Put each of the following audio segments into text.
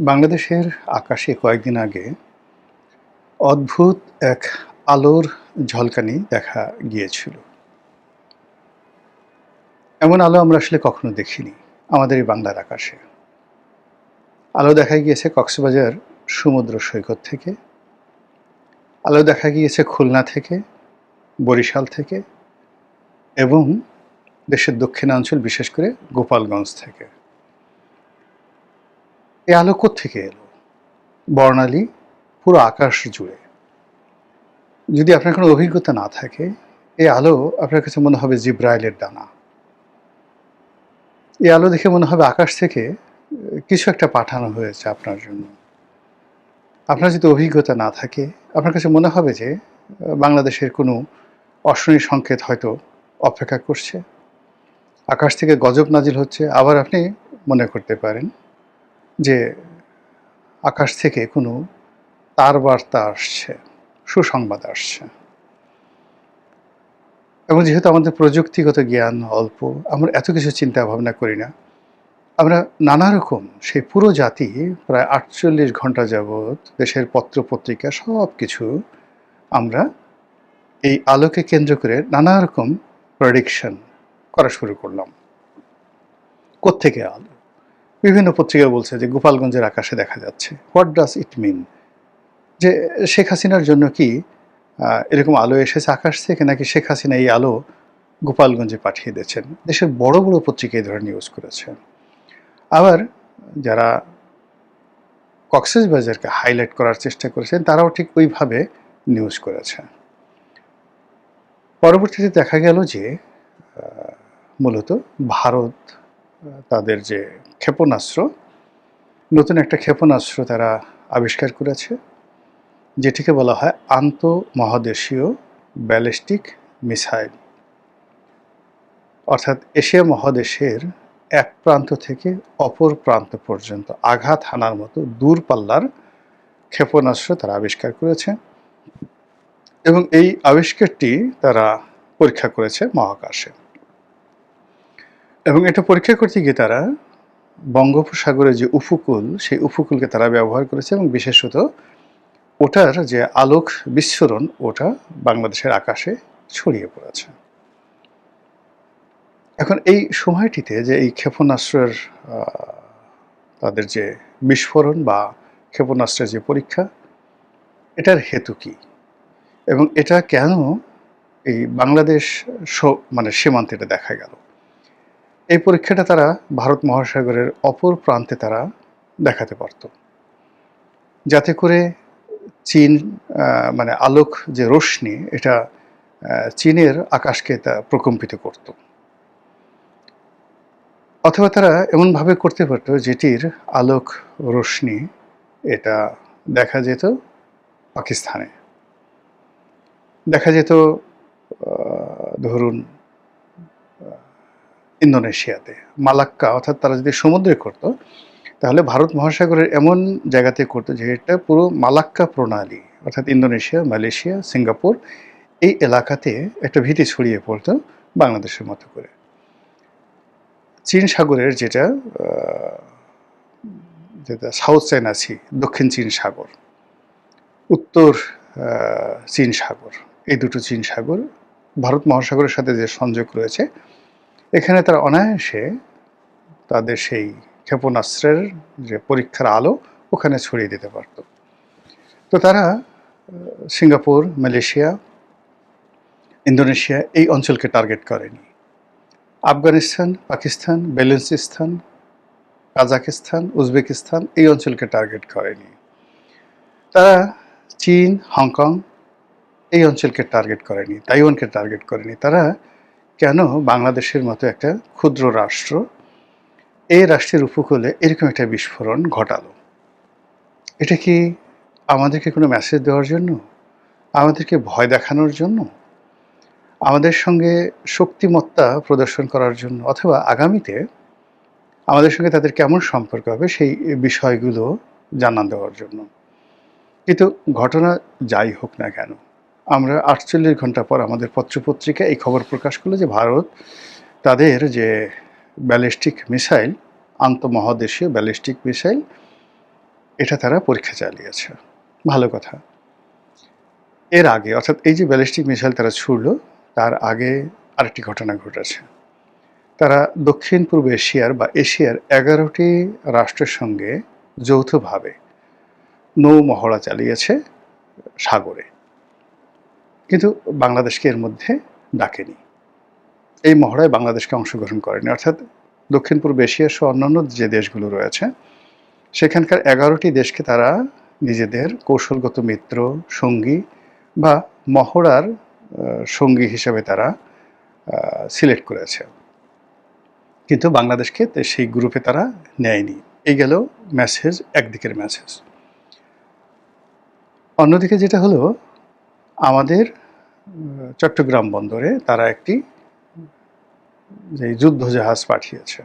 বাংলাদেশের আকাশে কয়েকদিন আগে অদ্ভুত এক আলোর ঝলকানি দেখা গিয়েছিল। এমন আলো আমরা আসলে কখনো দেখিনি আমাদের এই বাংলার আকাশে। আলো দেখা গিয়েছে কক্সবাজার সমুদ্র সৈকত থেকে, আলো দেখা গিয়েছে খুলনা থেকে, বরিশাল থেকে এবং দেশের দক্ষিণাঞ্চল বিশেষ করে গোপালগঞ্জ থেকে। এই আলো কোত্থেকে এলো? বর্ণালী পুরো আকাশ জুড়ে। যদি আপনার কোনো অভিজ্ঞতা না থাকে, এই আলো আপনার কাছে মনে হবে জিব্রাইলের ডানা। এই আলো দেখে মনে হবে আকাশ থেকে কিছু একটা পাঠানো হয়েছে আপনার জন্য। আপনার যদি অভিজ্ঞতা না থাকে, আপনার কাছে মনে হবে যে বাংলাদেশের কোনো অশনি সংকেত হয়তো অপেক্ষা করছে। আকাশ থেকে গজব নাজিল হচ্ছে। আবার আপনি মনে করতে পারেন যে আকাশ থেকে কোনো তারবার্তা আসছে, সুসংবাদ আসছে। এবং যেহেতু আমাদের প্রযুক্তিগত জ্ঞান অল্প, আমরা এত কিছু চিন্তা ভাবনা করি না। আমরা নানা রকম সেই পুরো জাতি প্রায় ৪৮ ঘন্টা যাবৎ দেশের পত্র-পত্রিকা সব কিছু আমরা এই আলোকে কেন্দ্র করে নানা রকম প্রেডিকশন করা শুরু করলাম। কোত্থেকে আলো? বিভিন্ন পত্রিকা বলছে যে গোপালগঞ্জের আকাশে দেখা যাচ্ছে। হোয়াট ডাজ ইট মিন? যে শেখ হাসিনার জন্য কি এরকম আলো এসেছে আকাশ থেকে, নাকি শেখ হাসিনা এই আলো গোপালগঞ্জে পাঠিয়ে দিয়েছেন? দেশের বড় বড় পত্রিকা এই ধরনের নিউজ করেছে। আবার যারা কক্সবাজারকে হাইলাইট করার চেষ্টা করেছেন, তারাও ঠিক ওইভাবে নিউজ করেছে। পরবর্তীতে দেখা গেল যে মূলত ভারত তাদের যে ক্ষেপণাস্ত্র, নতুন একটা ক্ষেপণাস্ত্র তারা আবিষ্কার করেছে, যেটিকে বলা হয় আন্তঃমহাদেশীয় ব্যালিস্টিক মিসাইল। অর্থাৎ এশিয়া মহাদেশের এক প্রান্ত থেকে অপর প্রান্ত পর্যন্ত আঘাত হানার মতো দূরপাল্লার ক্ষেপণাস্ত্র তারা আবিষ্কার করেছে এবং এই আবিষ্কারটি তারা পরীক্ষা করেছে মহাকাশে। এবং এটা পরীক্ষা করতে গিয়ে তারা বঙ্গোপসাগরের যে উপকূল, সেই উপকূলকে তারা ব্যবহার করেছে এবং বিশেষত ওটার যে আলোক বিস্ফোরণ, ওটা বাংলাদেশের আকাশে ছড়িয়ে পড়েছে। এখন এই সময়টিতে যে এই ক্ষেপণাস্ত্রের তাদের যে বিস্ফোরণ বা ক্ষেপণাস্ত্রের যে পরীক্ষা, এটার হেতু কী এবং এটা কেন এই বাংলাদেশ মানে সীমান্তে এটা দেখা গেল? এই পরীক্ষাটা তারা ভারত মহাসাগরের অপর প্রান্তে তারা দেখাতে পারত, যাতে করে চীন মানে আলোক যে রশ্মি, এটা চীনের আকাশকে তা প্রকম্পিত করত। অথবা তারা এমনভাবে করতে পারত যেটির আলোক রশ্মি এটা দেখা যেত পাকিস্তানে, দেখা যেত ধরুন ইন্দোনেশিয়াতে, মালাক্কা, অর্থাৎ তারা যদি সমুদ্রে করত, তাহলে ভারত মহাসাগরের এমন জায়গাতে করতো যে এটা পুরো মালাক্কা প্রণালী, অর্থাৎ ইন্দোনেশিয়া, মালয়েশিয়া, সিঙ্গাপুর, এই এলাকাতে একটা ভীতি ছড়িয়ে পড়তো বাংলাদেশের মতো করে। চীন সাগরের যেটা সাউথ চায়না সি, দক্ষিণ চীন সাগর, উত্তর চীন সাগর, এই দুটো চীন সাগর ভারত মহাসাগরের সাথে যে সংযোগ রয়েছে, এখানে তারা অনায়াসে তাদের সেই ক্ষেপণাস্ত্রের যে পরীক্ষার আলো ওখানে ছড়িয়ে দিতে পারত। তো তারা সিঙ্গাপুর, মালয়েশিয়া, ইন্দোনেশিয়া এই অঞ্চলকে টার্গেট করেনি। আফগানিস্তান, পাকিস্তান, বেলুচিস্তান, কাজাকিস্তান, উজবেকিস্তান এই অঞ্চলকে টার্গেট করেনি। তারা চীন, হংকং এই অঞ্চলকে টার্গেট করেনি, তাইওয়ানকে টার্গেট করেনি। তারা কেন বাংলাদেশের মতো একটা ক্ষুদ্র রাষ্ট্র, এই রাষ্ট্রের উপকূলে এরকম একটা বিস্ফোরণ ঘটালো? এটা কি আমাদেরকে কোনো মেসেজ দেওয়ার জন্য? আমাদেরকে ভয় দেখানোর জন্য? আমাদের সঙ্গে শক্তিমত্তা প্রদর্শন করার জন্য? অথবা আগামীতে আমাদের সঙ্গে তাদের কেমন সম্পর্ক হবে সেই বিষয়গুলো জানান দেওয়ার জন্য? কিন্তু ঘটনা যাই হোক না কেন, আমরা ৪৮ ঘন্টা পর আমাদের পত্রপত্রিকা এই খবর প্রকাশ করলো যে ভারত তাদের যে ব্যালিস্টিক মিসাইল, আন্তঃমহাদেশীয় ব্যালিস্টিক মিসাইল, এটা তারা পরীক্ষা চালিয়েছে। ভালো কথা। এর আগে অর্থাৎ এই যে ব্যালিস্টিক মিসাইল তারা ছুড়ল, তার আগে আরেকটি ঘটনা ঘটেছে। তারা দক্ষিণ পূর্ব এশিয়ার বা এশিয়ার ১১টি রাষ্ট্রের সঙ্গে যৌথভাবে নৌ মহড়া চালিয়েছে সাগরে, কিন্তু বাংলাদেশকে এর মধ্যে ডাকেনি। এই মহড়ায় বাংলাদেশকে অংশগ্রহণ করেনি। অর্থাৎ দক্ষিণ পূর্ব এশিয়া সহ অন্যান্য যে দেশগুলো রয়েছে সেখানকার ১১টি দেশকে তারা নিজেদের কৌশলগত মিত্র, সঙ্গী বা মহড়ার সঙ্গী হিসেবে তারা সিলেক্ট করেছে, কিন্তু বাংলাদেশকে সেই গ্রুপে তারা নেয়নি। এই গেল মেসেজ, একদিকের মেসেজ। অন্যদিকে যেটা হলো, আমাদের চট্টগ্রাম বন্দরে তারা একটি যে যুদ্ধ জাহাজ পাঠিয়েছে।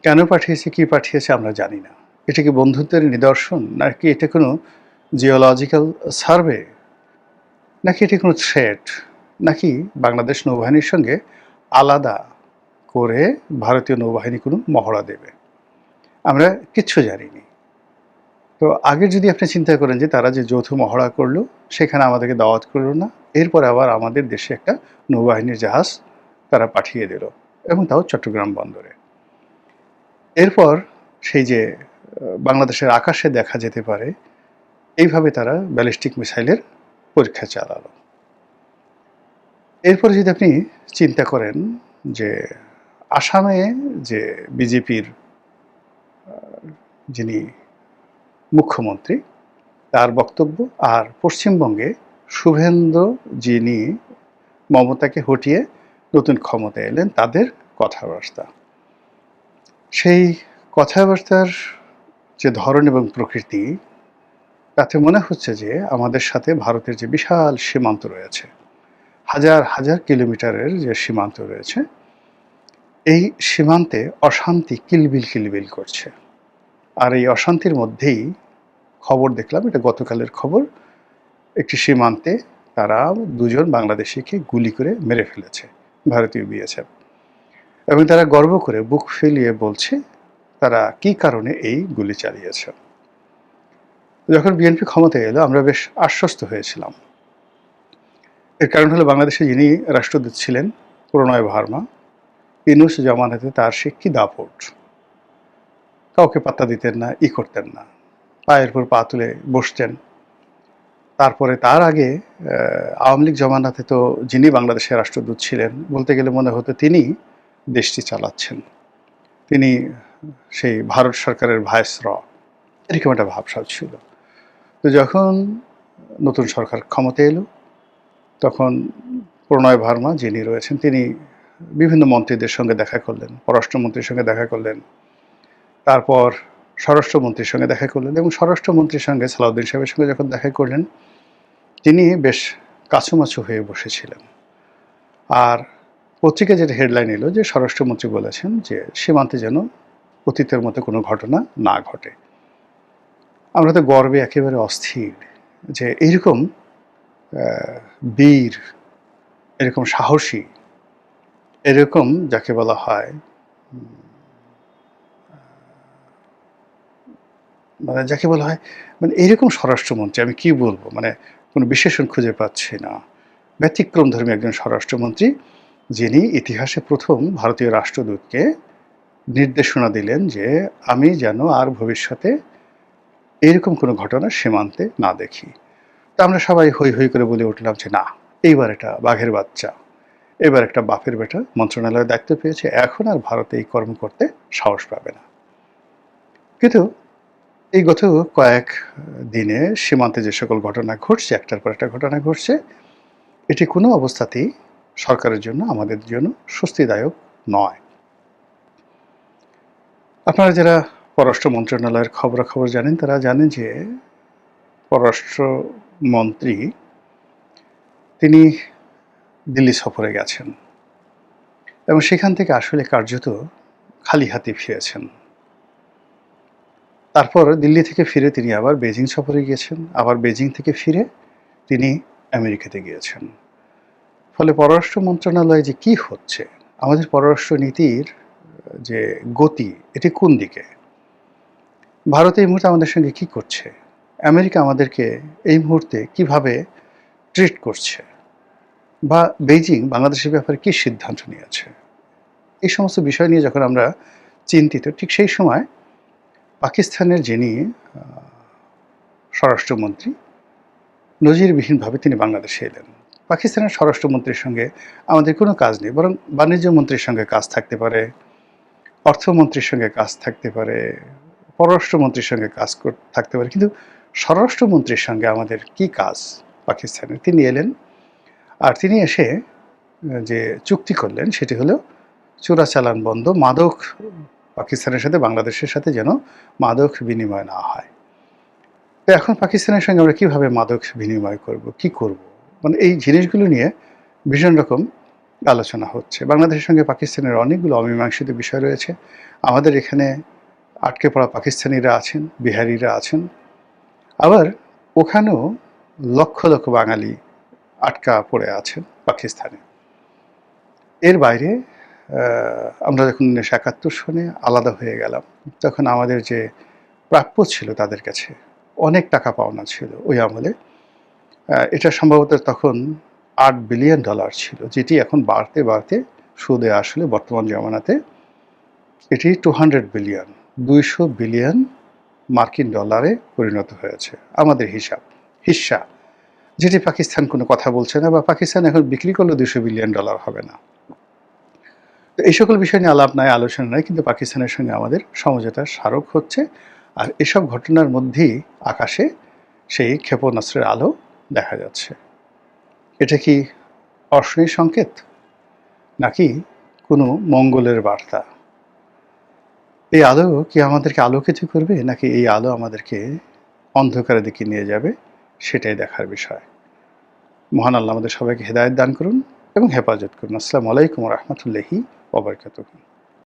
কেন পাঠিয়েছে, কি পাঠিয়েছে আমরা জানি না। এটা কি বন্ধুত্বের নিদর্শন, নাকি এটা কোনো জিওলজিক্যাল সার্ভে, নাকি এটি কোনো থ্রেট, নাকি বাংলাদেশ নৌবাহিনীর সঙ্গে আলাদা করে ভারতীয় নৌবাহিনী কোনো মহড়া দেবে, আমরা কিচ্ছু জানিনি। তো আগে যদি আপনি চিন্তা করেন যে তারা যে যৌথ মহড়া করলো, সেখানে আমাদেরকে দাওয়াত করলো না, এরপর আবার আমাদের দেশে একটা নৌবাহিনীর জাহাজ তারা পাঠিয়ে দিল, এবং তাও চট্টগ্রাম বন্দরে। এরপর সেই যে বাংলাদেশের আকাশে দেখা যেতে পারে, এইভাবে তারা ব্যালিস্টিক মিসাইলের পরীক্ষা চালালো। এরপরে যদি আপনি চিন্তা করেন যে আসামে যে বিজেপির যিনি মুখ্যমন্ত্রী, তার বক্তব্য, আর পশ্চিমবঙ্গে শুভেন্দু যিনি মমতাকে হটিয়ে নতুন ক্ষমতায় এলেন, তাদের কথাবার্তা, সেই কথাবার্তার যে ধরন এবং প্রকৃতি, তাতে মনে হচ্ছে যে আমাদের সাথে ভারতের যে বিশাল সীমান্ত রয়েছে, হাজার হাজার কিলোমিটারের যে সীমান্ত রয়েছে, এই সীমান্তে অশান্তি কিলবিল কিলবিল করছে। আর এই অশান্তির মধ্যেই খবর দেখলাম, এটা গতকালের খবর, একটি সীমান্তে তারা দুজন বাংলাদেশিকে গুলি করে মেরে ফেলেছে ভারতীয় বিএসএফ, এবং তারা গর্ব করে বুক ফেলিয়ে বলছে তারা কি কারণে এই গুলি চালিয়েছে। যখন বিএনপি ক্ষমতায় এলো, আমরা বেশ আশ্বস্ত হয়েছিলাম। এর কারণ হলো, বাংলাদেশে যিনি রাষ্ট্রদূত ছিলেন প্রণয় ভার্মা, ইউনূস জামানাতে তার সে কি দাপট, কাউকে পাত্তা দিতেন না, করতেন না, পায়ের পর পা তুলে বসতেন। তারপরে তার আগে আওয়ামী লীগ জমানাতে তো যিনি বাংলাদেশের রাষ্ট্রদূত ছিলেন, বলতে গেলে মনে হতো তিনি দেশটি চালাচ্ছেন, তিনি সেই ভারত সরকারের ভাইসর, এরকম একটা ভাবসাব ছিল। তো যখন নতুন সরকার ক্ষমতায় এলো, তখন প্রণয় ভার্মা যিনি রয়েছেন, তিনি বিভিন্ন মন্ত্রীদের সঙ্গে দেখা করলেন, পররাষ্ট্রমন্ত্রীর সঙ্গে দেখা করলেন, তারপর স্বরাষ্ট্রমন্ত্রীর সঙ্গে দেখা করলেন, এবং স্বরাষ্ট্রমন্ত্রীর সঙ্গে সালাউদ্দিন সাহেবের সঙ্গে যখন দেখা করলেন, তিনি বেশ কাছুমাছু হয়ে বসেছিলেন। আর পত্রিকা যেটা হেডলাইন এলো যে স্বরাষ্ট্রমন্ত্রী বলেছেন যে সীমান্তে যেন অতীতের মতো কোনো ঘটনা না ঘটে। আমরা তো গর্বে একেবারে অস্থির যে এইরকম বীর, এরকম সাহসী, এরকম যাকে বলা হয় মানে এরকম স্বরাষ্ট্রমন্ত্রী, আমি কি বলবো, মানে কোনো বিশেষণ খুঁজে পাচ্ছি না। ব্যতিক্রমধর্মী একজন স্বরাষ্ট্রমন্ত্রী, যিনি ইতিহাসে প্রথম ভারতীয় রাষ্ট্রদূতকে নির্দেশনা দিলেন যে আমি যেন আর ভবিষ্যতে এরকম কোনো ঘটনা সীমান্তে না দেখি। তা আমরা সবাই হৈ হৈ করে বলে উঠলাম যে না, এইবার এটা বাঘের বাচ্চা, এবার একটা বাপের বেটা মন্ত্রণালয়ের দায়িত্ব পেয়েছে, এখন আর ভারতে এই কর্ম করতে সাহস পাবে না। কিন্তু এই গত কয়েক দিনে সীমান্তে যে সকল ঘটনা ঘটছে, একটার পর একটা ঘটনা ঘটছে, এটি কোনো অবস্থাতেই সরকারের জন্য, আমাদের জন্য স্বস্তিদায়ক নয়। আপনারা যারা পররাষ্ট্র মন্ত্রণালয়ের খবরাখবর জানেন, তারা জানেন যে পররাষ্ট্রমন্ত্রী তিনি দিল্লি সফরে গেছেন, এবং সেখান থেকে আসলে কার্যত খালি হাতে ফিরেছেন। তারপর দিল্লি থেকে ফিরে তিনি আবার বেজিং সফরে গিয়েছেন, আবার বেজিং থেকে ফিরে তিনি আমেরিকাতে গিয়েছেন। ফলে পররাষ্ট্র মন্ত্রণালয়ে যে কি হচ্ছে, আমাদের পররাষ্ট্র নীতির যে গতি, এটি কোন দিকে, ভারত এই মুহূর্তে আমাদের সঙ্গে কি করছে, আমেরিকা আমাদেরকে এই মুহূর্তে কিভাবে ট্রিট করছে, বা বেইজিং বাংলাদেশের ব্যাপারে কি সিদ্ধান্ত নিয়েছে, এই সমস্ত বিষয় নিয়ে যখন আমরা চিন্তিত, ঠিক সেই সময় পাকিস্তানের যিনি স্বরাষ্ট্রমন্ত্রী, নজিরবিহীনভাবে তিনি বাংলাদেশে এলেন। পাকিস্তানের স্বরাষ্ট্রমন্ত্রীর সঙ্গে আমাদের কোনো কাজ নেই, বরং বাণিজ্য মন্ত্রীর সঙ্গে কাজ থাকতে পারে, অর্থমন্ত্রীর সঙ্গে কাজ থাকতে পারে, পররাষ্ট্রমন্ত্রীর সঙ্গে কাজ থাকতে পারে, কিন্তু স্বরাষ্ট্রমন্ত্রীর সঙ্গে আমাদের কি কাজ পাকিস্তানের? তিনি এলেন, আর তিনি এসে যে চুক্তি করলেন সেটি হলো চোরাচালান বন্ধ, মাদক পাকিস্তানের সাথে বাংলাদেশের সাথে যেন মাদক বিনিময় না হয়। তো এখন পাকিস্তানের সঙ্গে আমরা কীভাবে মাদক বিনিময় করব, কি করব, মানে এই জিনিসগুলো নিয়ে ভীষণ রকম আলোচনা হচ্ছে। বাংলাদেশের সঙ্গে পাকিস্তানের অনেকগুলো অমীমাংসিত বিষয় রয়েছে। আমাদের এখানে আটকে পড়া পাকিস্তানিরা আছেন, বিহারিরা আছেন, আবার ওখানেও লক্ষ লক্ষ বাঙালি আটকা পড়ে আছেন পাকিস্তানে। এর বাইরে আমরা যখন 1971 সনে আলাদা হয়ে গেলাম, তখন আমাদের যে প্রাপ্য ছিল তাদের কাছে অনেক টাকা পাওনা ছিল ওই আমলে। এটা সম্ভবত তখন $8 বিলিয়ন ছিল, যেটি এখন বাড়তে বাড়তে সুদে আসলে বর্তমান জমানাতে এটি 200 বিলিয়ন, 200 বিলিয়ন মার্কিন ডলারে পরিণত হয়েছে আমাদের হিস্সা, যেটি পাকিস্তান কোনো কথা বলছে না, বা পাকিস্তান এখন বিক্রি করলে $200 বিলিয়ন হবে না। তো এই সকল বিষয় নিয়ে আলাপ নাই, আলোচনা নাই, কিন্তু পাকিস্তানের সঙ্গে আমাদের সমঝোতার স্মারক হচ্ছে। আর এসব ঘটনার মধ্যেই আকাশে সেই ক্ষেপণাস্ত্রের আলো দেখা যাচ্ছে। এটা কি অশনি সংকেত, নাকি কোনো মঙ্গলের বার্তা? এই আলো কি আমাদেরকে আলোকিত করবে, নাকি এই আলো আমাদেরকে অন্ধকারের দিকে নিয়ে যাবে, সেটাই দেখার বিষয়। মহান আল্লাহ আমাদের সবাইকে হেদায়েত দান করুন এবং হেফাজত করুন। আসসালামু আলাইকুম ওয়া রাহমাতুল্লাহি ওয়া বারাকাতুহু।